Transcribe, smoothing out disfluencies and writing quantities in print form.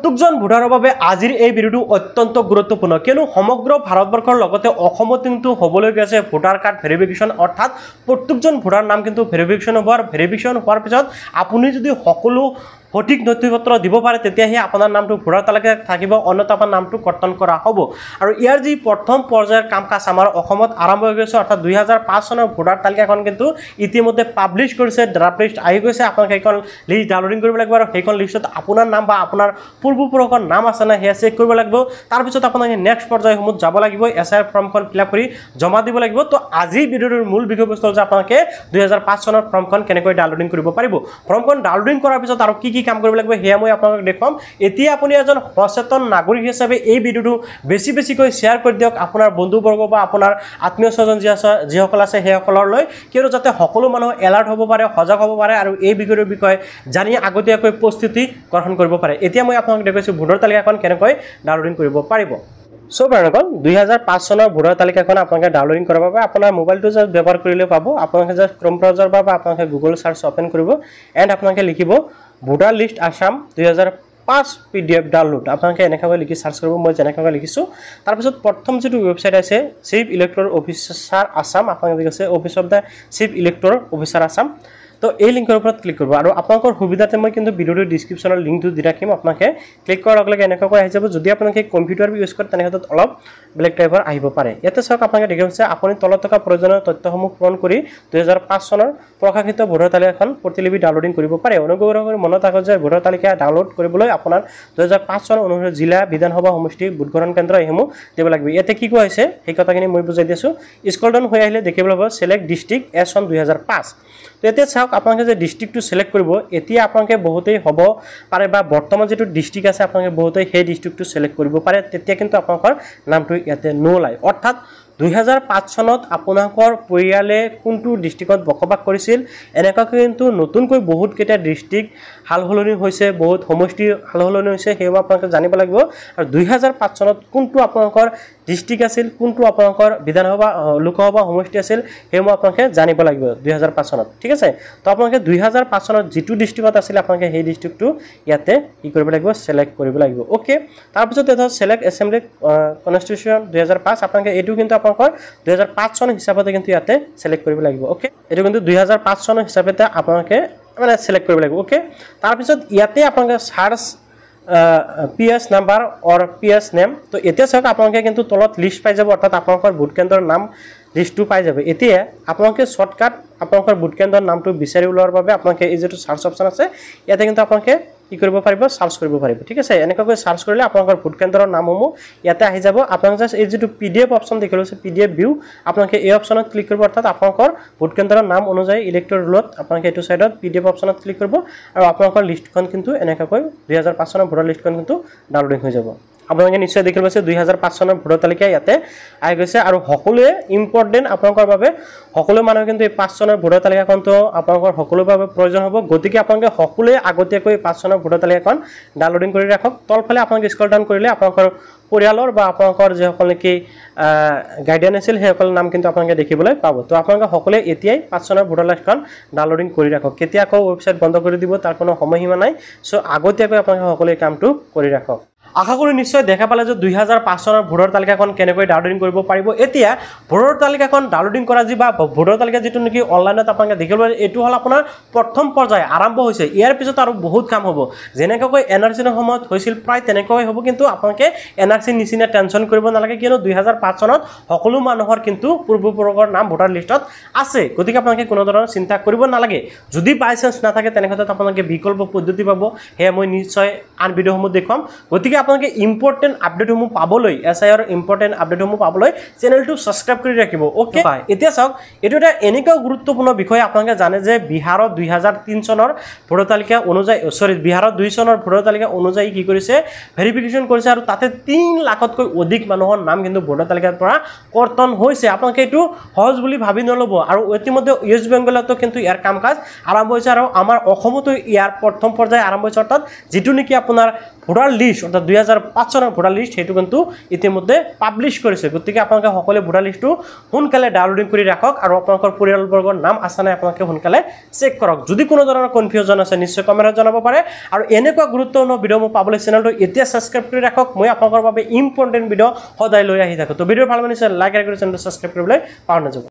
প্ৰত্যেকজন ভোটাৰৰ বাবে আজিৰ এই ভিডিঅ'টো অত্যন্ত গুৰুত্বপূৰ্ণ কিয়নো সমগ্ৰ ভাৰতবৰ্ষৰ লগতে অসমত কিন্তু হ'বলৈ গৈছে ভোটাৰ কাৰ্ড ভেৰিফিকেশ্যন অৰ্থাৎ প্ৰত্যেকজন ভোটাৰ নাম কিন্তু ভেৰিফিকেশ্যন হোৱাৰ পিছত আপুনি যদি সকলো সঠিক নথিপত্ৰ দিব পাৰে তেতিয়াহে আপোনাৰ নামটো ভোটাৰ তালিকাত থাকিব অন্যথা আপোনাৰ নামটো কৰ্তন কৰা হ'ব আৰু ইয়াৰ যি প্ৰথম পৰ্যায়ৰ কাম কাজ আমাৰ অসমত আৰম্ভ হৈ গৈছে অৰ্থাৎ 2005 চনৰ ভোটাৰ তালিকাখন কিন্তু ইতিমধ্যে পাব্লিছ কৰিছে ড্ৰাফট লিষ্ট আহি গৈছে আপোনাক এইখন লিষ্ট ডাউনলোডিং কৰিব লাগিব আৰু সেইখন লিষ্টত আপোনাৰ নাম বা আপোনাৰ পূৰ্বপুৰুষৰ নাম আছে না সেয়া চেক কৰিব লাগিব তাৰ পিছত আপোনাক নেক্সট পৰ্যায়সমূহত যাব লাগিব এছআইআৰ ফৰ্মখন ফিল আপ কৰি জমা দিব লাগিব তো আজি ভিডিঅ'ৰ মূল বিষয়বস্তু যে আপোনালোকে 2005 চনৰ ফৰ্মখন কেনেকৈ ডাউনলোডিং কৰিব পাৰিব ফৰ্মখন ডাউনলোডিং কৰাৰ পিছত আৰু কি কাম কৰিব লাগিব হেয়া মই আপোনাক দেখুৱাম এতিয়া আপুনি এজন সচেতন নাগৰিক হিচাপে এই ভিডিঅ'টো বেছিকৈ শেয়াৰ কৰি দিয়ক আপোনাৰ বন্ধুবৰ্গ বা আপোনাৰ আত্মীয় স্বজন যিসকল আছে সেইসকললৈ কিয়নো যাতে সকলো মানুহ এলাৰ্ট হ'ব পাৰে সজাগ হ'ব পাৰে আৰু এই ভিডিঅ'ৰ বিষয়ে জানি আগতীয়াকৈ প্ৰস্তুতি গ্ৰহণ কৰিব পাৰে এতিয়া মই আপোনাক দেখুৱাইছোঁ ভোটাৰ তালিকাখন কেনেকৈ ডাউনলোডিং কৰিব পাৰিব সো বাৰগল 2005 চনৰ ভোটাৰ তালিকাখন আপোনাক ডাউনলোডিং কৰাৰ বাবে আপোনাৰ মোবাইলটো জাস্ট ব্যৱহাৰ কৰিলে পাব আপোনাক জাস্ট ক্ৰোম ব্ৰাউজাৰ বা আপোনাক গুগল সাৰ্চ ওপেন কৰিব এণ্ড আপোনাক লিখিব voter list Assam 2005 PDF download আপোনাক এনেকৈ লিখি সাৰ্চ কৰিব মই যেনেকৈ লিখিছো তাৰ পিছত প্ৰথম যেটো ওয়েবসাইট আছে চিফ ইলেক্টৰ অফিচাৰ আসাম আপোনাক দেখছে office of the chief elector officer Assam তো এই লিংকৰ ওপৰত ক্লিক কৰিব আৰু আপোনাকৰ সুবিধাতে মই কিন্তু ভিডিওৰ ডেসক্ৰিপচনৰ লিংকটো দি ৰাখিম আপোনাকে ক্লিক কৰাৰ লগে লগে এনেকৈ আহি যাব যদি আপোনাকে কম্পিউটাৰ ইউজ কৰে তেনেহলে অলপ ব্লেক টাইপৰ আহিব পাৰে ইয়াতে চাওক আপোনাকে দেখাইছে আপুনি তলত থকা প্ৰয়োজনীয় তথ্যসমূহ পূৰণ কৰি 2005 চনৰ প্ৰকাশিত ভোটাৰ তালিকাখন প্ৰতিলিপি ডাউনলোডিং কৰিব পাৰে অনুগ্ৰহ কৰি মনত ৰাখক যে ভোটাৰ তালিকা ডাউনলোড কৰিবলৈ আপোনাৰ 2005 চনৰ অনুসৰি জিলা বিধানসভা সমষ্টি ভোটগ্ৰহণ কেন্দ্ৰ এসমূহ দিব লাগিব ইয়াতে কি কোৱা হৈছে সেই কথাখিনি মই বুজাই দিছো স্ক্ৰল ডাউন হৈ আহিলে দেখিবলৈ পাব সিলেক্ট ডিস্ট্ৰিক্ট এছ অন 2005 তো ইয়াতে চাওক আপোনাকে যে ডিস্ট্ৰিক্টটো সিলেক্ট কৰিব এতিয়া আপোনাকে বহুতেই হ'ব পাৰে বা বৰ্তমান যেটো ডিস্ট্ৰিক্ট আছে আপোনাকে বহুতেই সেই ডিস্ট্ৰিক্টটো সিলেক্ট কৰিব পাৰে তেতিয়া কিন্তু আপোনাকৰ নামটো ইয়াতে নোলাই অৰ্থাৎ 2005 চনত আপোনাকৰ পৰিয়ালে কোনটো ডিস্ট্ৰিক্টত বসবাস কৰিছিল এনেকা কিন্তু নতুনকৈ বহুত কেটা ডিস্ট্ৰিক্ট হালহলনি হৈছে বহুত সমষ্টি হালহলনি হৈছে হেৱা আপোনাক জানিব লাগিব আৰু 2005 চনত কোনটো আপোনাকৰ ডিস্ট্ৰিক্ট আছিল কোনটো আপোনাকৰ বিধানসভা লোকসভা সমষ্টি আছিল হেৱা আপোনাক জানিব লাগিব 2005 চনত ঠিক আছে তো আপোনাক 2005 চনত যেটো ডিস্ট্ৰিক্টত আছিল আপোনাক সেই ডিস্ট্ৰিক্টটো ইয়াতে কি কৰিব লাগিব সিলেক্ট কৰিব লাগিব ওকে তাৰ পিছত এটা সিলেক্ট এসেম্বলি কনস্টিটিউশন 2005 আপোনাক এটো কিন্তু আপোনাকৰ 2005 চন হিচাপতে কিন্তু ইয়াতে সিলেক্ট কৰিব লাগিব ওকে এটো কিন্তু 2005 চন হিচাপতে আপোনাকে মানে সিলেক্ট কৰিব লাগিব ওকে তাৰ পিছত ইয়াতে আপোনাক search PS number or PS name তো এতিয়া চাওক আপোনাক কিন্তু তলত লিষ্ট পাই যাব অৰ্থাৎ আপোনাকৰ ভোট কেন্দ্ৰৰ নাম লিষ্টটো পাই যাব এতিয়া আপোনাক শৰ্টকাট আপোনাকৰ ভোট কেন্দ্ৰৰ নামটো বিচাৰি উলোৱাৰ বাবে আপোনাক এই যেটো সাৰ্চ অপচন আছে ইয়াতে কিন্তু আপোনাক কি কৰিব পাৰিব সাৰ্চ কৰিব পাৰিব ঠিক আছে এনেকৈ সাৰ্চ কৰিলে আপোনাকৰ ভোট কেন্দ্ৰৰ নামসমূহ ইয়াতে আহি যাব আপোনাক জাস্ট এই যেটো PDF অপচন দেখিছে PDF ভিউ আপোনাক এই অপচনত ক্লিক কৰিব অৰ্থাৎ আপোনাকৰ ভোট কেন্দ্ৰৰ নাম অনুযায়ী ইলেক্টৰ ৰুলত আপোনাক এটো সাইডত PDF অপচনত ক্লিক কৰিব আৰু আপোনাকৰ লিষ্টখন কিন্তু এনেকৈ 2005 চনৰ ভোটাৰ লিষ্টখন কিন্তু ডাউনলোডিং হৈ যাব আপোনালোকে নিশ্চয় দেখিব পাইছে 2005 চনৰ ভোটাৰ তালিকা ইয়াতে আহি গৈছে আৰু সকলোৱে ইম্পৰ্টেন্ট আপোনালোকৰ বাবে সকলো মানুহ কিন্তু এই 5 চনৰ ভোটাৰ তালিকাখনটো আপোনালোকৰ সকলোৰ বাবে প্ৰয়োজন হ'ব গতিকে আপোনালোকে সকলোৱে আগতীয়াকৈ 5 চনৰ ভোটাৰ তালিকাখন ডাউনলোডিং কৰি ৰাখক তলফালে আপোনালোকে স্ক্ৰল ডাউন কৰিলে আপোনালোকৰ পৰিয়ালৰ বা আপোনালোকৰ যে সকল নেকি গাইডেন্স আছিল হেসকল নাম কিন্তু আপোনালোকে দেখিবলৈ পাব তো আপোনালোকে সকলোৱে এতিয়াই 5 চনৰ ভোটাৰ লিষ্টখন ডাউনলোডিং কৰি ৰাখক কেতিয়া আকৌ ওয়েবসাইট বন্ধ কৰি দিব তাৰ কোনো সময়সীমা নাই সো আগতীয়াকৈ আপোনালোকে সকলোৱে কামটো কৰি ৰাখক আশা কৰি নিশ্চয় দেখা পালে যে 2005 চনৰ ভোটাৰ তালিকাখন কেনেকৈ ডাউনলোডিং কৰিব পাৰিব এতিয়া ভোটাৰ তালিকাখন ডাউনলোডিং কৰা যি বা ভোটাৰ তালিকা যেটো নেকি অনলাইনত আপোনাক দেখিব এটো হল আপোনাৰ প্ৰথম পৰ্যায় আৰম্ভ হৈছে ইয়াৰ পিছত আৰু বহুত কাম হ'ব যেনেকৈ NRC ৰ সময়ত হৈছিল প্ৰায় তেনেকৈ হ'ব কিন্তু আপোনাকে NRC নিচিনা টেনচন কৰিব নালাগে কিয়নো 2005 চনত সকলো মানুহৰ কিন্তু পূৰ্বপুৰুষৰ নাম ভোটাৰ লিষ্টত আছে গতিকে আপোনাকে কোনো ধৰণৰ চিন্তা কৰিব নালাগে যদি বাই চান্স না থাকে তেনেকৈ আপোনাকে বিকল্প পদ্ধতি পাব হে মই নিশ্চয় আন ভিডিঅসমূহ দেখুৱাম গতিকে আপোনাকে ইম্পৰ্টেন্ট আপডেটসমূহ পাবলৈ এসআইআৰ ইম্পৰ্টেন্ট আপডেটসমূহ পাবলৈ চেনেলটো সাবস্ক্ৰাইব কৰি ৰাখিব ওকে এতিয়া চাওক এটো এটা এনেকুৱা গুৰুত্বপূৰ্ণ বিষয় আপোনালোকে জানে যে বিহাৰত 2003 চনৰ ভোটাৰ তালিকা অনুযায়ী বিহাৰত 2 চনৰ ভোটাৰ তালিকা অনুযায়ী কি কৰিছে ভেৰিফিকেশ্যন কৰিছে আৰু তাতে 3 লাখতকৈ অধিক মানুহৰ নাম কিন্তু ভোটাৰ তালিকাৰ পৰা কৰ্তন হৈছে আপোনালোকে এটো সহজ বুলি ভাবি নলব আৰু ইতিমধ্যে ইউএছ বেংগলতো কিন্তু ইয়াৰ কাম কাজ আৰম্ভ হৈছে আৰু আমাৰ অসমতো ইয়াৰ প্ৰথম পৰ্যায় আৰম্ভ হৈছে অৰ্থাৎ যেটো নেকি আপোনাৰ ভোটাৰ লিষ্ট অৰ্থাৎ 2005 চনৰ ভোটাৰ লিষ্ট সেইটো কিন্তু ইতিমধ্যে পাব্লিছ কৰিছে গতিকে আপোনালোকে সকলোৱে ভোটাৰ লিষ্টটো সোনকালে ডাউনলোডিং কৰি ৰাখক আৰু আপোনালোকৰ পৰিয়ালবৰ্গৰ নাম আছে নাই আপোনালোকে সোনকালে চেক কৰক যদি কোনো ধৰণৰ কনফিউজন আছে নিশ্চয় কমেণ্টত জনাব পাৰে আৰু এনেকুৱা গুৰুত্বপূৰ্ণ ভিডিঅ' মই পাবলৈ চেনেলটো এতিয়া সাবস্ক্ৰাইব কৰি ৰাখক মই আপোনালোকৰ বাবে ইম্পৰ্টেন্ট ভিডিঅ' সদায় লৈ আহি থাকো তো ভিডিঅ' ভাল লাগিছে লাইক আৰু চেনেলটো সাবস্ক্ৰাইব কৰিবলৈ পাহৰি নাযাব